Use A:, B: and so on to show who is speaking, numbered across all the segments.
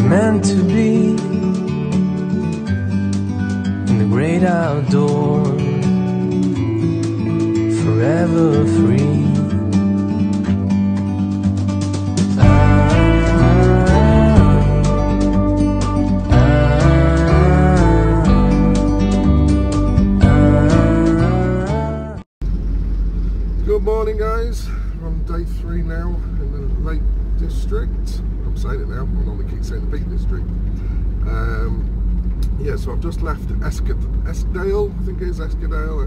A: meant to be in the great outdoors, forever free.
B: Good morning, guys. We're on day 3 now in the Lake District. I'm saying it now, I normally keep saying the Peak District. Yeah, so I've just left Eskdale, I think it is Eskdale,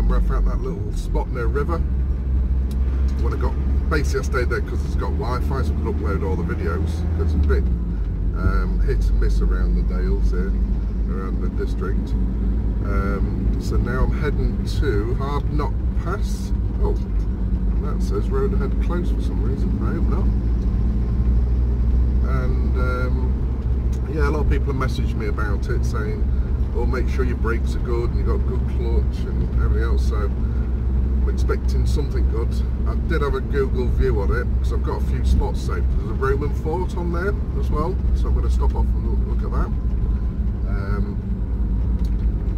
B: where I found that little spot near a river. When I got, basically I stayed there because it's got Wi-Fi, so I could upload all the videos, because it's a bit hit and miss around the Dales here, around the district. So now I'm heading to Hard Knot Pass. Oh, that says road ahead closed for some reason. I hope not. And yeah, a lot of people have messaged me about it, saying, "Oh, make sure your brakes are good and you've got good clutch and everything else." So I'm expecting something good. I did have a Google view on it because I've got a few spots saved. There's a Roman fort on there as well, so I'm going to stop off and look at that.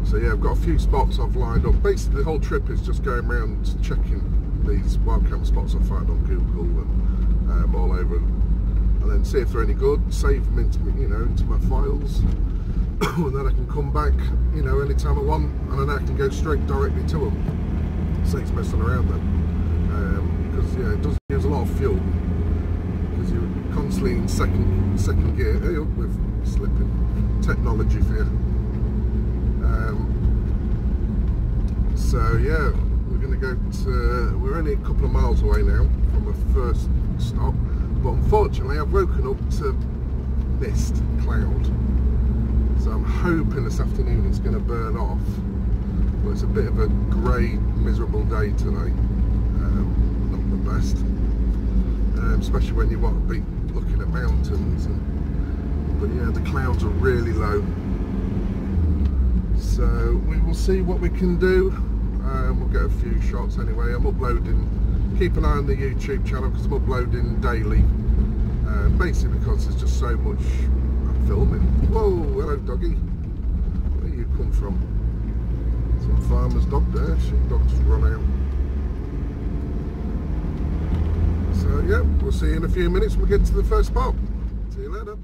B: So yeah, I've got a few spots I've lined up. Basically, the whole trip is just going around checking these wild camp spots I find on Google and all over, and then see if they're any good. Save them into into my files, and then I can come back, anytime I want, and then I can go straight directly to them. Saves messing around then, because yeah, it does use a lot of fuel because you're constantly in second gear. Hey, up with slipping technology for you. So yeah, we're going to go to, we're only a couple of miles away now from our first stop, but unfortunately I've woken up to mist cloud, so I'm hoping this afternoon it's going to burn off, but it's a bit of a grey, miserable day today. Not the best, especially when you want to be looking at mountains, but yeah, the clouds are really low. So we will see what we can do. We'll get a few shots anyway. I'm uploading, keep an eye on the YouTube channel because I'm uploading daily, basically because there's just so much I'm filming. Whoa, hello doggy, where you come from? Some farmer's dog there, sheepdog just run out. So yeah, we'll see you in a few minutes when we get to the first spot. See you later.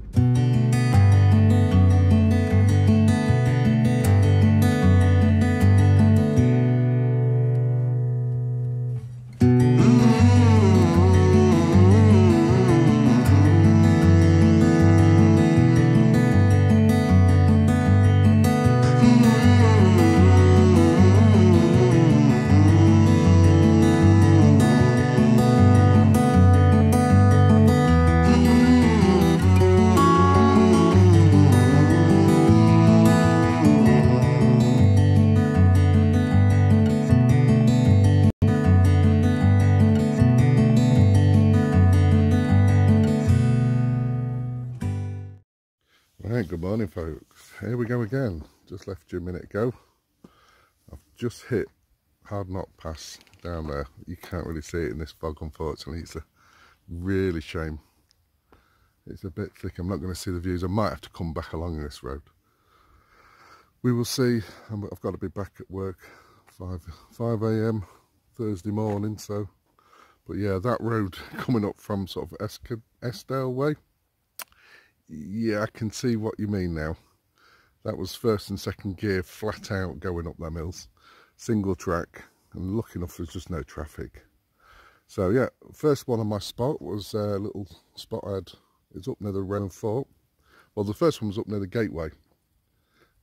B: Right, good morning folks, here we go again. Just left you a minute ago. I've just hit Hard Knot Pass down there. You can't really see it in this fog, unfortunately. It's a really shame. It's a bit thick, I'm not going to see the views. I might have to come back along this road. We will see. I've got to be back at work 5 AM Thursday morning, so, but yeah, that road coming up from sort of Eskdale way, yeah, I can see what you mean now. That was first and second gear flat out going up them hills, single track, and lucky enough there's just no traffic. So yeah, first one on my spot was a little spot I had. It's up near the Roman Fort. Well, the first one was up near the gateway,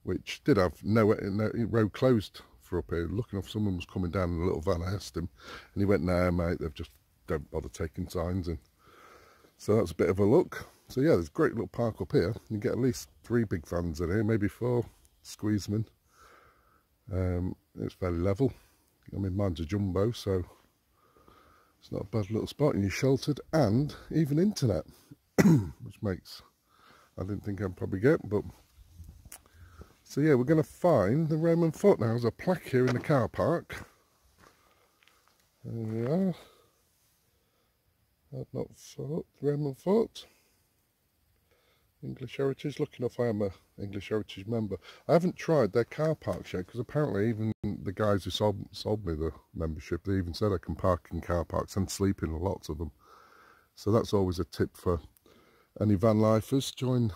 B: which did have no road closed for up here. Lucky enough someone was coming down in a little van. I asked him and he went, "No mate, they've just don't bother taking signs in." So that's a bit of a look. So yeah, there's a great little park up here. You get at least 3 big vans in here, maybe 4, squeeze them in. It's fairly level. I mean, mine's a jumbo, so it's not a bad little spot, and you're sheltered, and even internet, which makes, I didn't think I'd probably get, but. So yeah, we're going to find the Roman Fort now. There's a plaque here in the car park. There we are. Hard Knot Fort, Roman Fort. English Heritage. Lucky enough I am a English Heritage member. I haven't tried their car parks yet, because apparently even the guys who sold me the membership, they even said I can park in car parks and sleep in lots of them. So that's always a tip for any van lifers. I'm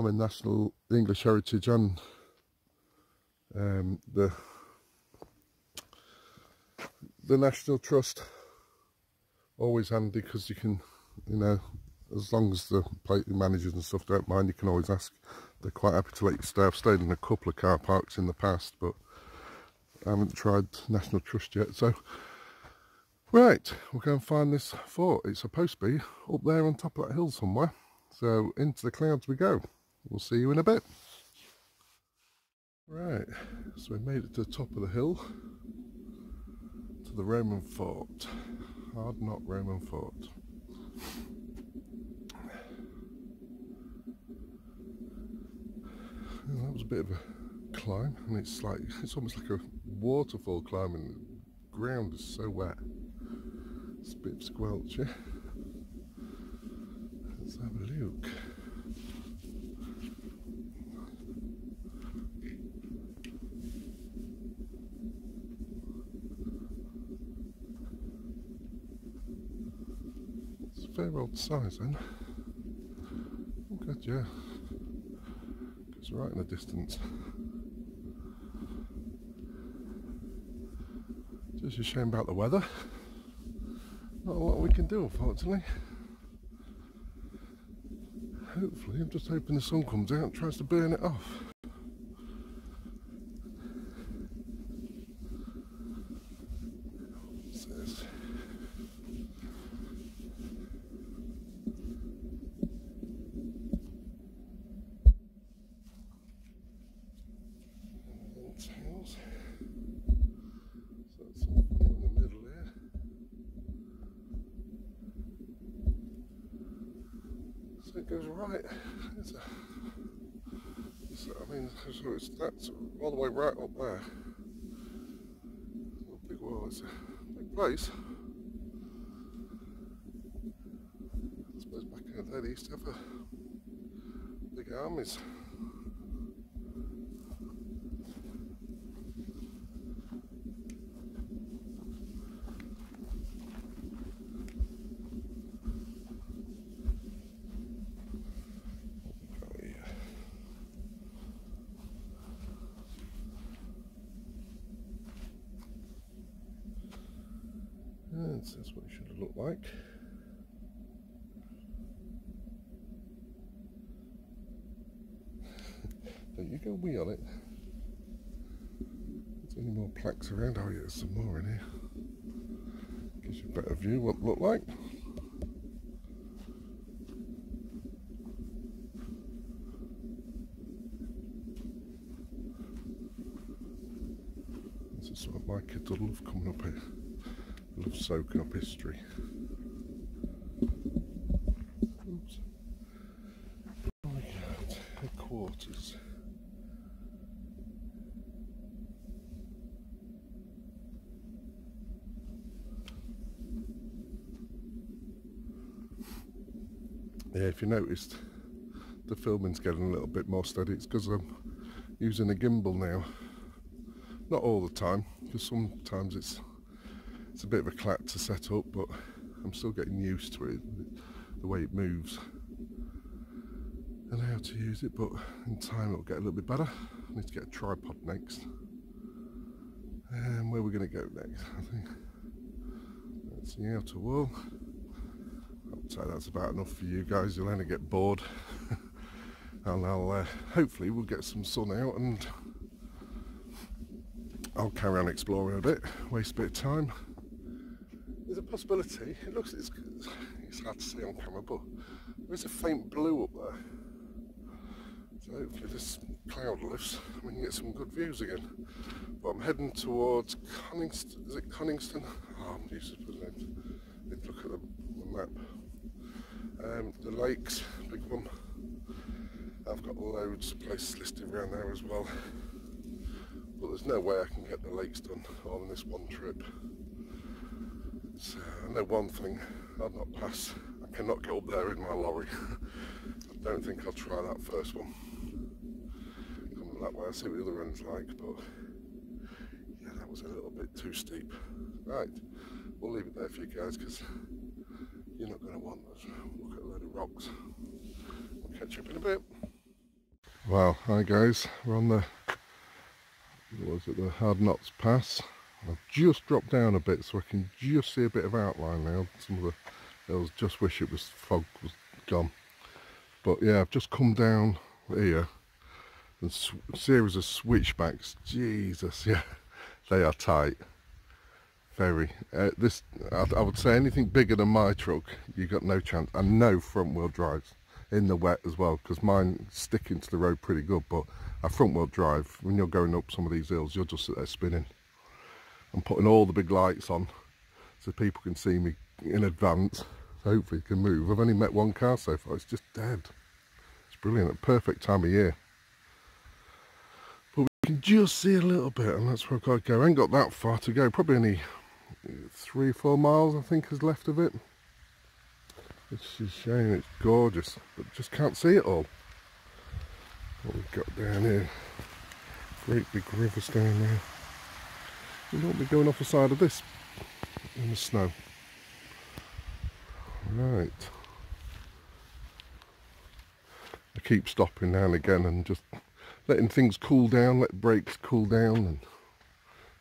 B: in National English Heritage and the National Trust. Always handy, because you can, you know, as long as the plate managers and stuff don't mind, you can always ask. They're quite happy to let you stay. I've stayed in a couple of car parks in the past, but I haven't tried National Trust yet. So, right, we'll go and find this fort. It's supposed to be up there on top of that hill somewhere. So, into the clouds we go. We'll see you in a bit. Right, so we made it to the top of the hill, to the Roman fort. Hard Knot Roman fort. Well, that was a bit of a climb, and it's almost like a waterfall climbing. The ground is so wet. It's a bit squelchy. Let's have a look. It's a fair old size then. Oh god, yeah. It's right in the distance. Just a shame about the weather. Not a lot we can do, unfortunately. Hopefully, I'm just hoping the sun comes out and tries to burn it off. What's this? Tails. So that's all in the middle here. So it goes right. That's all the way right up there. It's a big wall. It's a big place. I suppose back in the day they used to have big armies. That's what it should have looked like. Don't you go wee on it. Is there any more plaques around? Oh yeah, there's some more in here. Gives you a better view what it looked like. This is what my kids will love coming up here. Love soaking up history. Oops. Oh my god, headquarters. Yeah, if you noticed, the filming's getting a little bit more steady. It's because I'm using a gimbal now. Not all the time, because sometimes it's a bit of a clat to set up, but I'm still getting used to it, the way it moves and how to use it, but in time it'll get a little bit better. I need to get a tripod next. And where we're going to go next, I think that's the outer wall. I'd say that's about enough for you guys. You'll only get bored. And I'll hopefully we'll get some sun out and I'll carry on exploring a bit, waste a bit of time. There's a possibility, it's hard to see on camera, but there's a faint blue up there. So hopefully this cloud lifts and we can get some good views again. But I'm heading towards Coningston, is it Coningston? Oh, I'm used to putting it. Let's look at the map. The lakes, big one. I've got loads of places listed around there as well. But there's no way I can get the lakes done all in this one trip. So I know one thing, I'll not pass. I cannot get up there in my lorry. Don't think I'll try that first one. Coming that way, I'll see what the other one's like, but yeah, that was a little bit too steep. Right, we'll leave it there for you guys because you're not going to want to look at a load of rocks. We'll catch you up in a bit. Well, hi guys, we're on the Hard Knots Pass. I've just dropped down a bit so I can just see a bit of outline now. Some of the hills, just wish it was fog was gone. But yeah, I've just come down here and series of switchbacks. Jesus, yeah, they are tight. Very. This, I would say anything bigger than my truck, you got no chance. And no front wheel drives in the wet as well, because mine sticking to the road pretty good. But a front wheel drive, when you're going up some of these hills, you'll just sit there spinning. I'm putting all the big lights on so people can see me in advance. So hopefully it can move. I've only met one car so far. It's just dead. It's brilliant. A perfect time of year. But we can just see a little bit, and that's where I've got to go. I ain't got that far to go. Probably only 3 or 4 miles, I think, is left of it. It's a shame. It's gorgeous, but just can't see it all. What we've got down here. Great big rivers down there. We won't be going off the side of this in the snow. Right. I keep stopping now and again and just letting things cool down, let brakes cool down and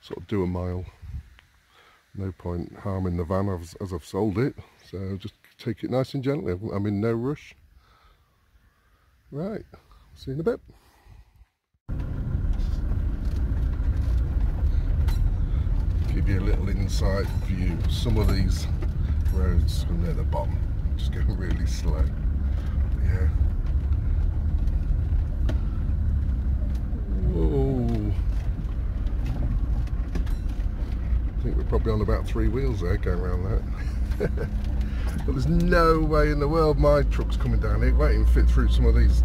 B: sort of do a mile. No point harming the van as I've sold it, so just take it nice and gently. I'm in no rush. Right, see you in a bit. Give you a little inside view. Some of these roads from near the bottom just going really slow. But yeah. Whoa. I think we're probably on about 3 wheels there going around that. But there's no way in the world my truck's coming down here. It won't even fit through some of these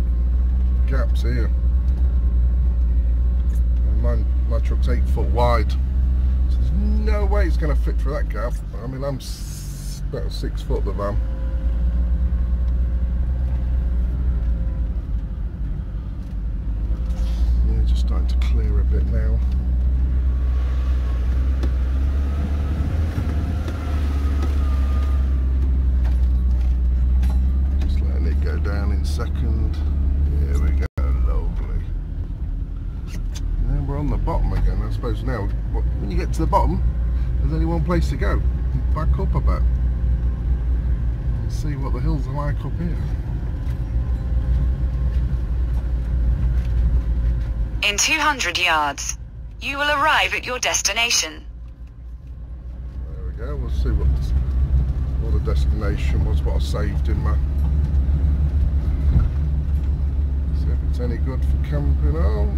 B: gaps here. And my truck's 8 foot wide. There's no way it's going to fit through that gap. I mean, I'm about 6 foot the van. Yeah, just starting to clear a bit now. Just letting it go down in second. Here we go, lovely. And we're on the bottom again, I suppose now. When you get to the bottom, there's only one place to go. Back up a bit. And see what the hills are like up here.
C: In 200 yards, you will arrive at your destination.
B: There we go, we'll see what the destination was, what I saved in my... See if it's any good for camping. Oh,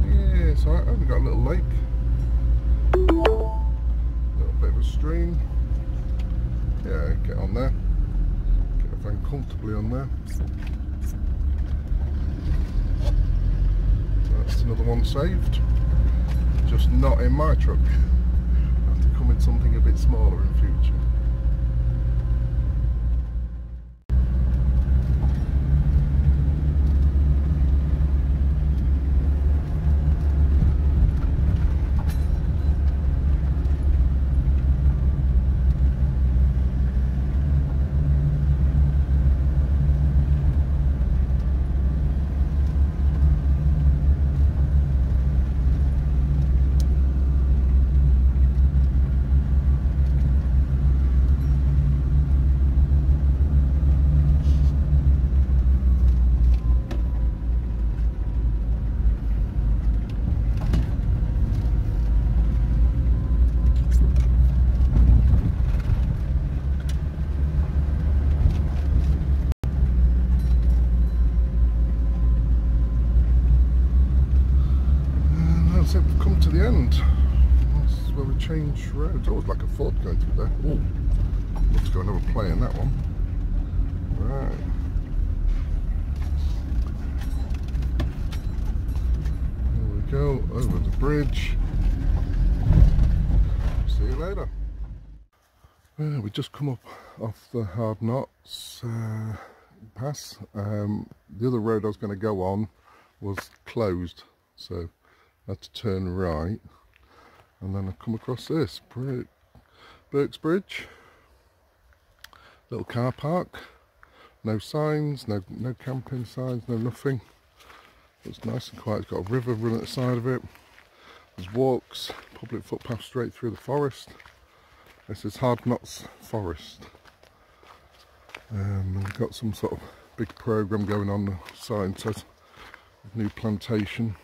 B: yeah, it's alright, we've got a little lake. A little bit of a stream. Yeah, get on there. Get the van comfortably on there. That's another one saved. Just not in my truck. I have to come in something a bit smaller in future. We've come to the end. That's where we change roads. Oh, it's like a Ford going through there. Oh, let's go another play in that one. Right. There we go, over the bridge. See you later. Well, we just come up off the Hard Knots pass. The other road I was going to go on was closed, so I had to turn right, and then I come across this Burke's Bridge, little car park, no signs, no camping signs, no nothing. It's nice and quiet. It's got a river running at the side of it. There's walks, public footpath straight through the forest. This is Hard Knots Forest. We've got some sort of big program going on. The sign says new plantation.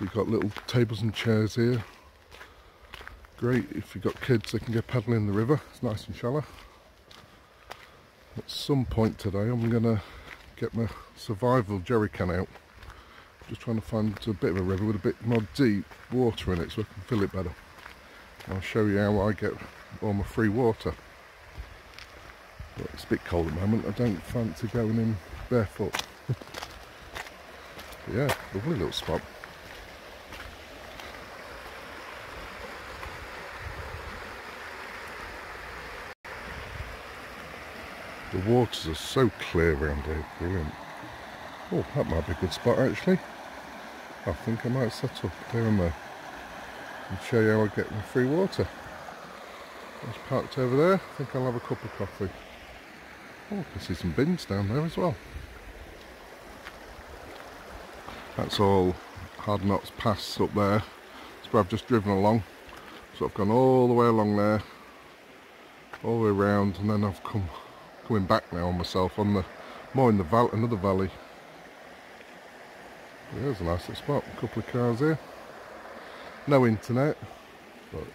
B: We've got little tables and chairs here. Great if you've got kids, they can go paddling in the river. It's nice and shallow. At some point today I'm going to get my survival jerry can out. Just trying to find a bit of a river with a bit more deep water in it so I can fill it better. I'll show you how I get all my free water. But it's a bit cold at the moment. I don't fancy going in barefoot. But yeah, lovely little spot. The waters are so clear around here, brilliant. Oh, that might be a good spot actually. I think I might set up down there and show you how I get my free water. It's parked over there. I think I'll have a cup of coffee. Oh, I can see some bins down there as well. That's all Hard Knots Pass up there. That's where I've just driven along. So I've gone all the way along there, all the way around, and then I've coming back now on myself on the more in the valley, another valley. There's a nice little spot. A couple of cars here. No internet, but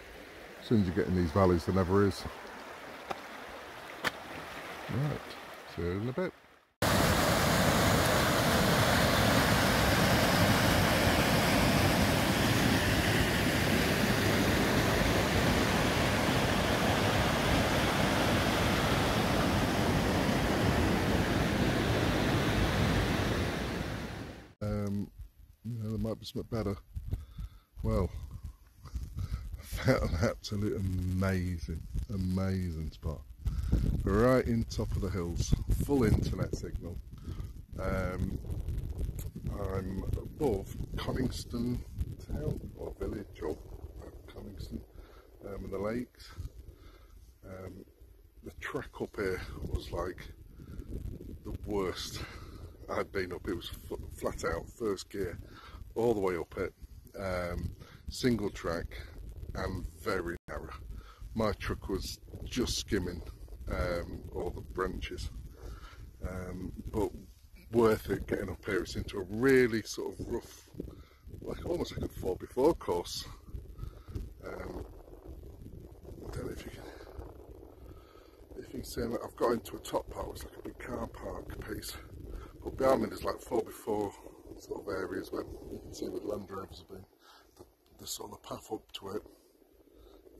B: as soon as you get in these valleys, there never is. Right, see you in a bit. There might be something better. Well, I found an absolute amazing spot. Right in top of the hills, full internet signal. I'm above Coningston town or village or Coningston and the lakes. The track up here was like the worst I'd been up. It was flat out, first gear, all the way up it, single track and very narrow. My truck was just skimming all the branches, but worth it getting up here. It's into a really sort of rough, like almost like a 4x4 course. I don't know if you can see that. I've got into a top part, it's like a big car park piece. But behind me there's like 4x4 sort of areas where you can see where the Land Rovers have been. The sort of path up to it,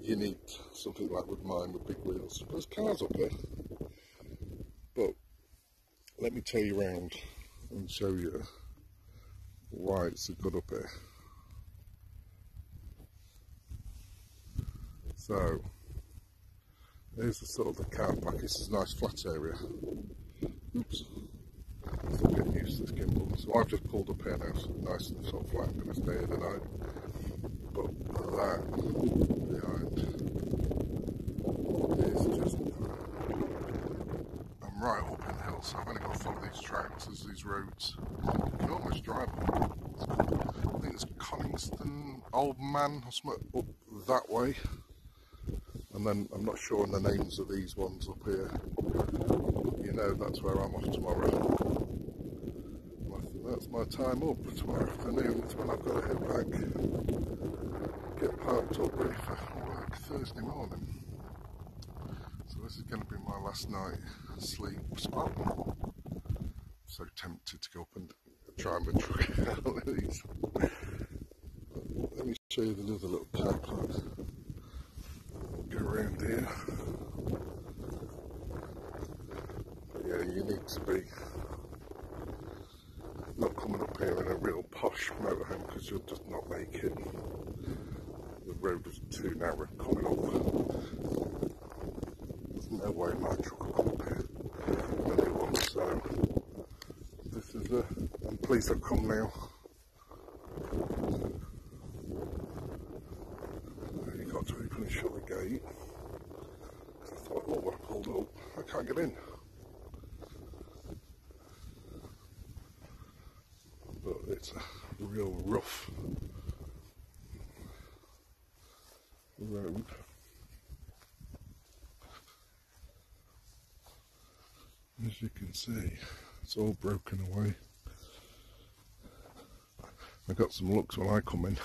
B: you need something like with mine with big wheels. There's cars up there. But let me take you around and show you why it's so good up here. So here's the sort of the car park. This is a nice flat area. Oops. Still getting used to this gimbal. So I've just pulled up here now, so nice and sort of flat. I'm going to stay here tonight. But that behind is just, I'm right up in the hill, so I've only got to follow these tracks, there's these roads. You can almost drive them. I think it's Coningston, Old Man or something up that way. And then I'm not sure on the names of these ones up here. You know, that's where I'm off tomorrow. I think that's my time up tomorrow afternoon. That's when I've got to head back, get parked up ready for work Thursday morning. So this is going to be my last night sleep spot. So tempted to go up and try my truck out of these. Let me show you the other little car park. Go around here. But yeah, you need to be not coming up here in a real posh motorhome because you'll just not make it. The road was too narrow coming up. There's no way my truck will come up here. The new one. now. This is and please don't come now. You got to open and shut the gate. I thought, oh, when I pulled up, I can't get in. But it's a real rough road. As you can see, it's all broken away. I got some looks when I come in.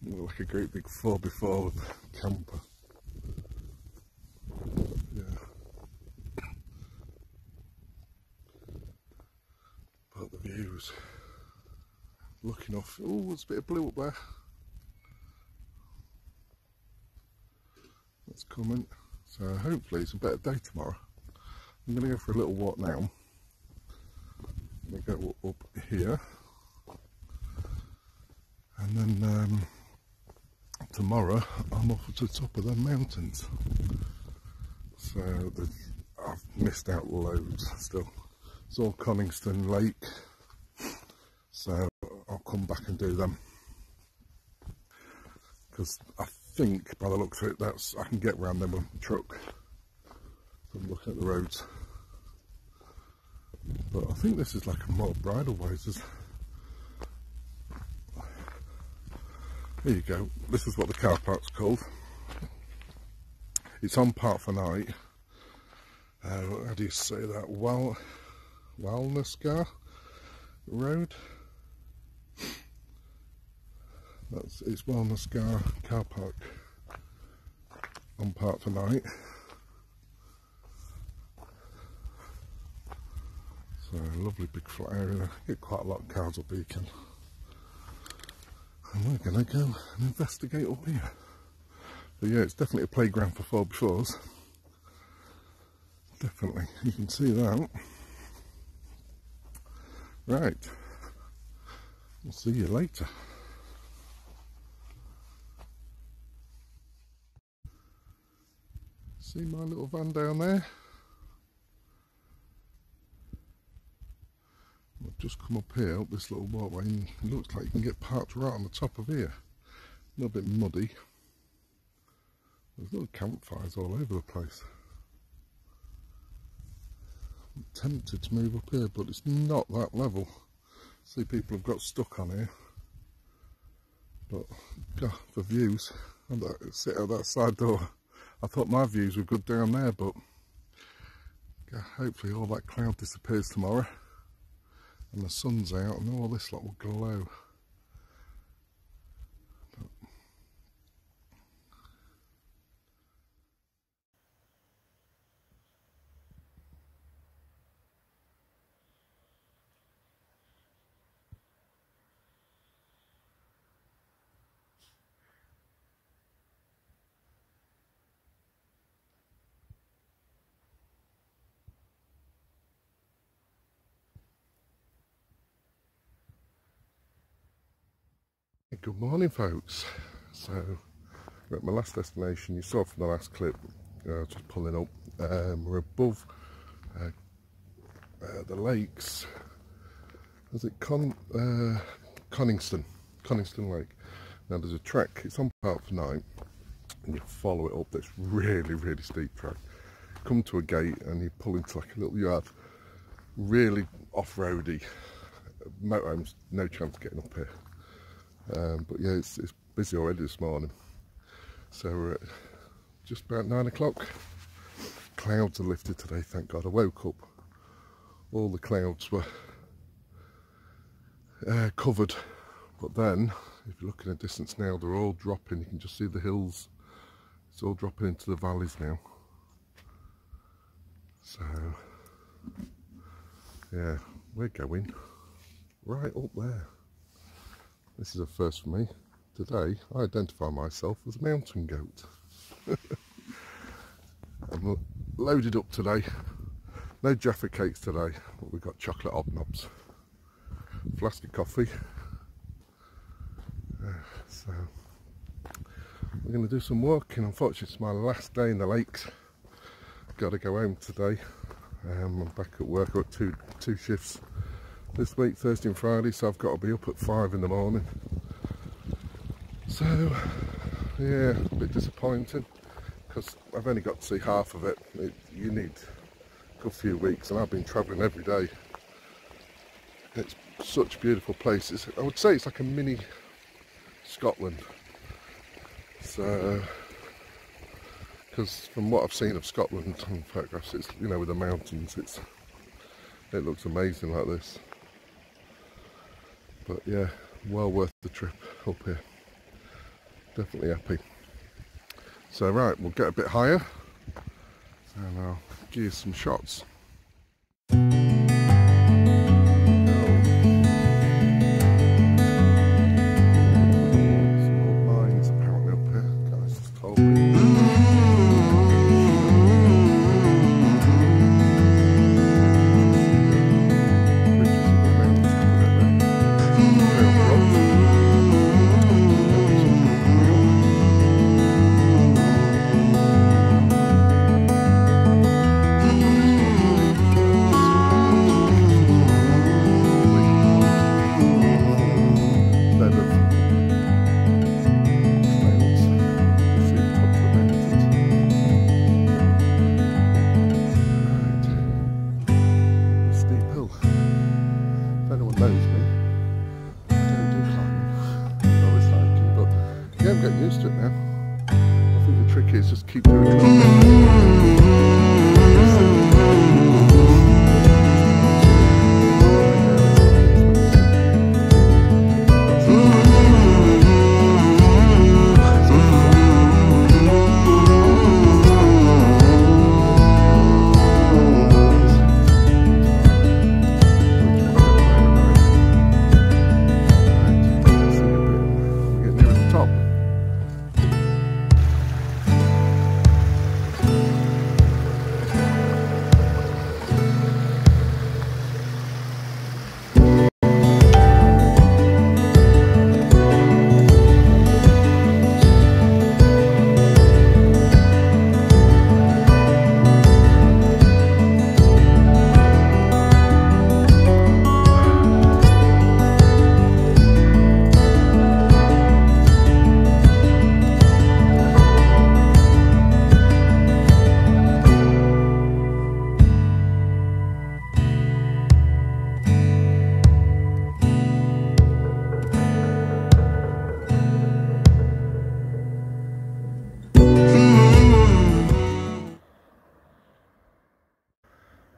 B: It looked like a great big 4x4 with a camper. Yeah. But the views. Looking off. Oh, there's a bit of blue up there. That's coming. So hopefully it's a better day tomorrow. I'm going to go for a little walk now. I'm going to go up here. And then tomorrow I'm off to the top of the mountains. So I've missed out loads still. It's all Coningston Lake. So I'll come back and do them. Because I think by the looks of it, I can get round them with the truck. From looking at the roads. But I think this is like a more bridleways. There you go. This is what the car park's called. It's on Park for Night. How do you say that? Wildcamping Road. It's Wildcamping car park on Park for Night. So lovely big flat area. Get quite a lot of cars up Beacon. And we're going to go and investigate up here. But yeah, it's definitely a playground for 4x4s. Definitely, you can see that. Right, we'll see you later. See my little van down there? I've just come up here, up this little walkway, and it looks like you can get parked right on the top of here. A little bit muddy. There's little campfires all over the place. I'm tempted to move up here, but it's not that level. See, people have got stuck on here. But, God, for views, and sit out that side door. I thought my views were good down there, but God, hopefully all that cloud disappears tomorrow. And the sun's out and all this lot will glow. Good morning, folks. So we're at my last destination. You saw from the last clip, just pulling up. We're above the lakes. Is it Coningston Lake? Now there's a track. It's on Park for Night, and you follow it up. This really steep track. Come to a gate and you pull into like a little yard. Really off-roady. Motorhomes, no chance of getting up here. But yeah, it's busy already this morning. So we're at just about 9 o'clock. Clouds are lifted today, thank God. I woke up, all the clouds were covered. But then, if you look in the distance now, they're all dropping. You can just see the hills. It's all dropping into the valleys now. So, yeah, we're going right up there. This is a first for me. Today, I identify myself as a mountain goat. I'm loaded up today. No Jaffa cakes today, but we've got chocolate hobnobs. Flask of coffee. So, we're going to do some walking. Unfortunately, it's my last day in the lakes. Got to go home today. I'm back at work. I've got two shifts this week, Thursday and Friday, so I've got to be up at 5 in the morning. So yeah, a bit disappointing because I've only got to see half of it. You need a good few weeks, and I've been travelling every day. It's such beautiful places. I would say it's like a mini Scotland. So, because from what I've seen of Scotland on photographs, it's, you know, with the mountains, it looks amazing like this. But yeah, well worth the trip up here. Definitely happy. So right, we'll get a bit higher and I'll give you some shots. I'm getting used to it now. I think the trick is just keep doing it.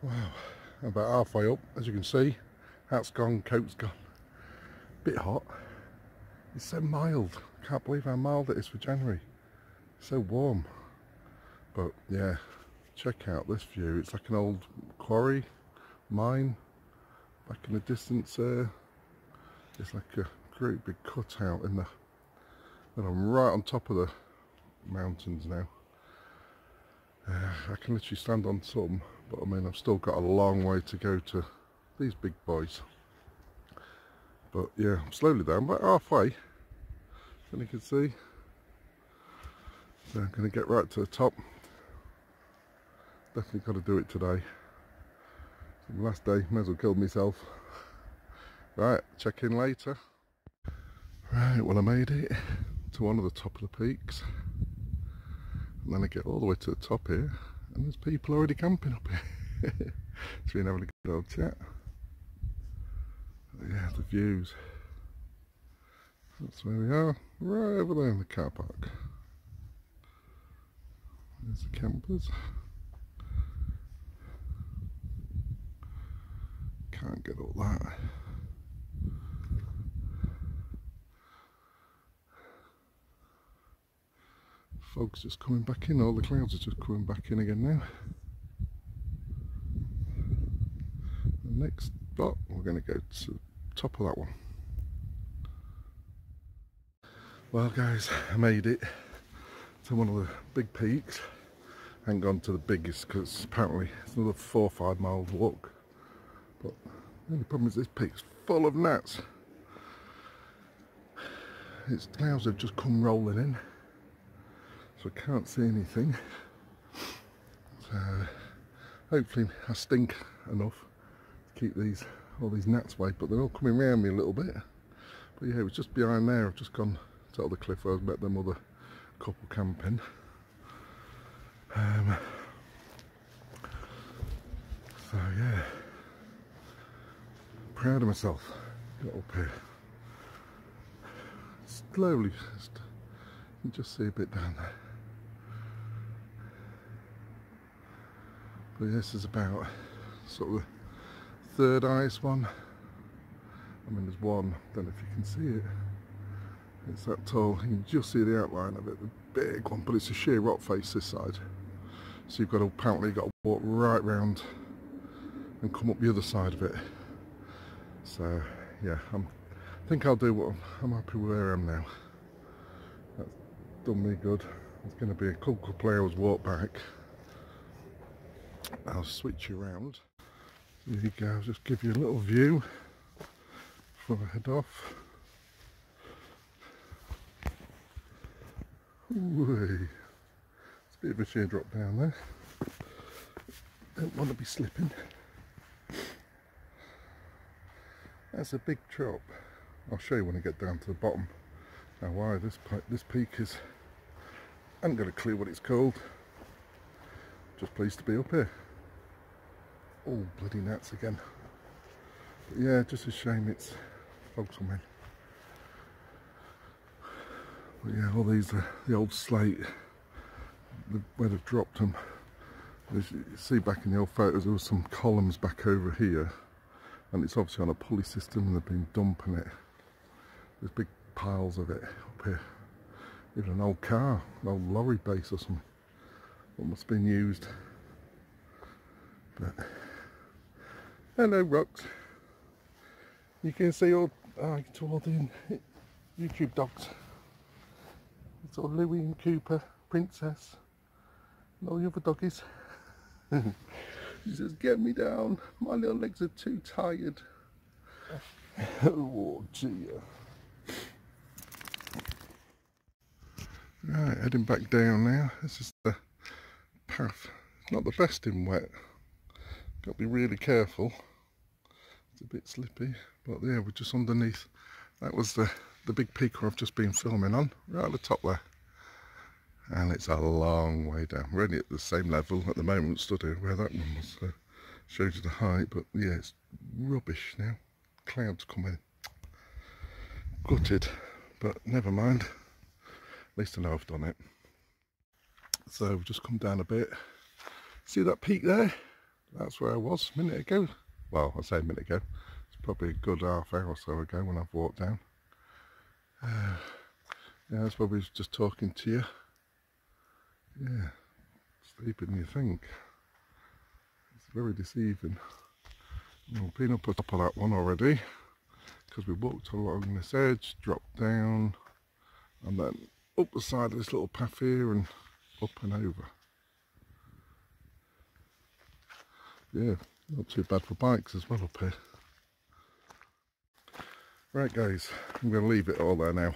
B: Wow, about halfway up, as you can see. Hat's gone, coat's gone. Bit hot. It's so mild. Can't believe how mild it is for January. It's so warm. But yeah, check out this view. It's like an old quarry, mine, back in the distance there. It's like a great big cutout in the... And I'm right on top of the mountains now. I can literally stand on some, but I mean I've still got a long way to go to these big boys. But yeah, I'm slowly down, about halfway, and you can see. So I'm going to get right to the top. Definitely got to do it today. So the last day, may as well kill myself. Right, check in later. Right, well I made it to one of the top of the peaks. And then I get all the way to the top here, and there's people already camping up here. So we're having a good old chat. But yeah, the views. That's where we are, right over there in the car park. There's the campers. Can't get all that. Fog's just coming back in, all the clouds are just coming back in again now. The next spot, we're going to go to the top of that one. Well guys, I made it to one of the big peaks. I haven't gone to the biggest because apparently it's another 4 or 5 miles walk. But the only problem is this peak's full of gnats. Its clouds have just come rolling in. So I can't see anything. So hopefully I stink enough to keep all these gnats away, but they're all coming around me a little bit. But yeah, it was just behind there. I've just gone to the cliff where I met them other couple camping. So yeah, proud of myself. Got up here slowly. You can just see a bit down there. But this is about sort of the third highest one. I mean, there's one, I don't know if you can see it. It's that tall. You can just see the outline of it, the big one, but it's a sheer rock face this side. So you've got to, apparently got to walk right round and come up the other side of it. So yeah, I think I'll do what I'm happy with where I am now. That's done me good. It's going to be a couple of hours walk back. I'll switch you around. There you go, I'll just give you a little view before I head off. Ooh, it's a bit of a sheer drop down there. Don't want to be slipping. That's a big drop. I'll show you when I get down to the bottom. Now why this peak is, I haven't got a clue what it's called. Just pleased to be up here. Oh, bloody gnats again. But yeah, just a shame it's fog's coming. But yeah, all these are the old slate, where they've dropped them. As you see back in the old photos, there was some columns back over here, and it's obviously on a pulley system and they've been dumping it. There's big piles of it up here. Even an old car, an old lorry base or something. What must have been used. But hello rocks. You can see all to all the YouTube dogs. It's all Louie and Cooper, Princess, and all the other doggies. She says, get me down, my little legs are too tired. Oh dear. Right, heading back down now. This is the path. It's not the best in wet. Got to be really careful. It's a bit slippy, but yeah, we're just underneath. That was the big peak where I've just been filming on, right at the top there. And it's a long way down. We're only at the same level at the moment, stood here where that one was. So showed you the height, but yeah, it's rubbish now. Clouds coming. Gutted, but never mind. At least I know I've done it. So we've just come down a bit. See that peak there? That's where I was a minute ago. Well, I say a minute ago. It's probably a good half hour or so ago when I've walked down. Yeah, that's where we was just talking to you. Yeah, steeper than you think. It's very deceiving. We've been up at the top of that one already, because we walked along this edge, dropped down, and then up the side of this little path here and up and over. Yeah, not too bad for bikes as well up here. Right guys, I'm going to leave it all there now.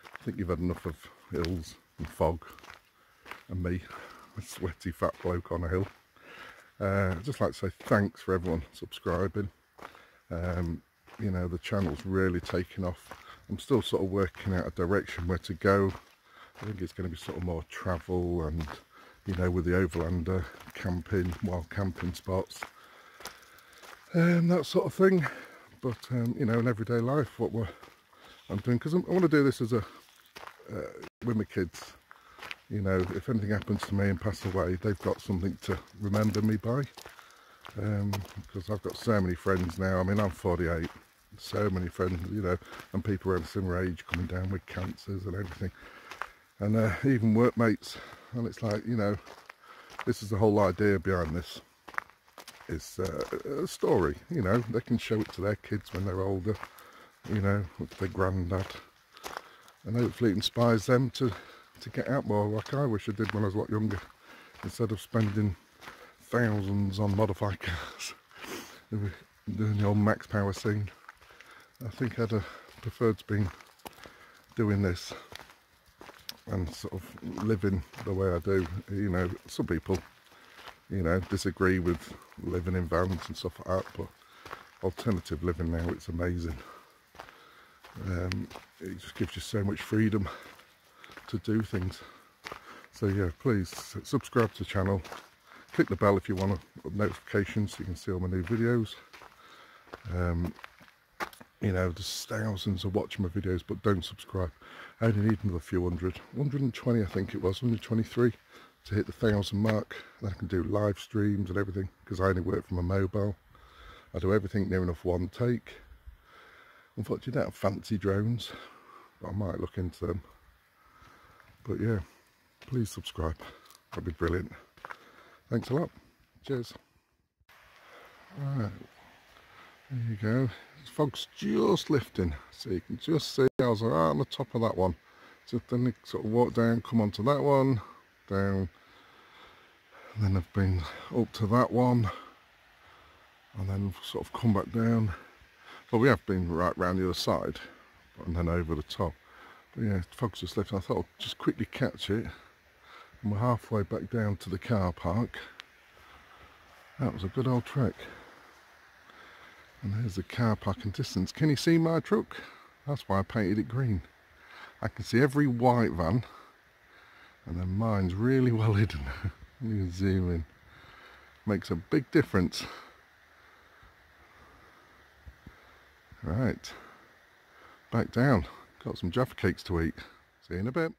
B: I think you've had enough of hills and fog and me, a sweaty fat bloke on a hill. I'd just like to say thanks for everyone subscribing. You know, the channel's really taken off. I'm still sort of working out a direction where to go. I think it's going to be sort of more travel and, you know, with the overlander, camping, wild camping spots, that sort of thing. But, you know, in everyday life, what I'm doing, because I want to do this as with my kids. You know, if anything happens to me and pass away, they've got something to remember me by. Because I've got so many friends now. I mean, I'm 48. So many friends, you know, and people around a similar age coming down with cancers and everything. And even workmates. And it's like, you know, this is the whole idea behind this. It's a story, you know. They can show it to their kids when they're older, you know, with their granddad. And hopefully it inspires them to get out more like I wish I did when I was a lot younger. Instead of spending thousands on modified cars, doing the old max power scene. I think I'd have preferred to be doing this and sort of living the way I do. You know, some people, you know, disagree with living in vans and stuff like that, but alternative living now, it's amazing. It just gives you so much freedom to do things. So yeah, please subscribe to the channel, click the bell if you want notifications so you can see all my new videos. You know, there's thousands of watching my videos, but don't subscribe. I only need another few hundred, 120 I think it was, 123 to hit the 1,000 mark. Then I can do live streams and everything, because I only work from a mobile. I do everything near enough one take. Unfortunately I don't have fancy drones, but I might look into them. But yeah, please subscribe, that'd be brilliant. Thanks a lot, cheers. Right, there you go, the fog's just lifting, so you can just see I was right on the top of that one. So then you sort of walk down, come onto that one, down, and then I've been up to that one, and then sort of come back down. Well, we have been right round the other side, and then over the top. But yeah, the fog's just lifting. I thought I'd just quickly catch it, and we're halfway back down to the car park. That was a good old trek. And there's the car park in distance. Can you see my truck? That's why I painted it green. I can see every white van, and then mine's really well hidden. You can zoom in. Makes a big difference. Right, back down. Got some Jaffa cakes to eat. See you in a bit.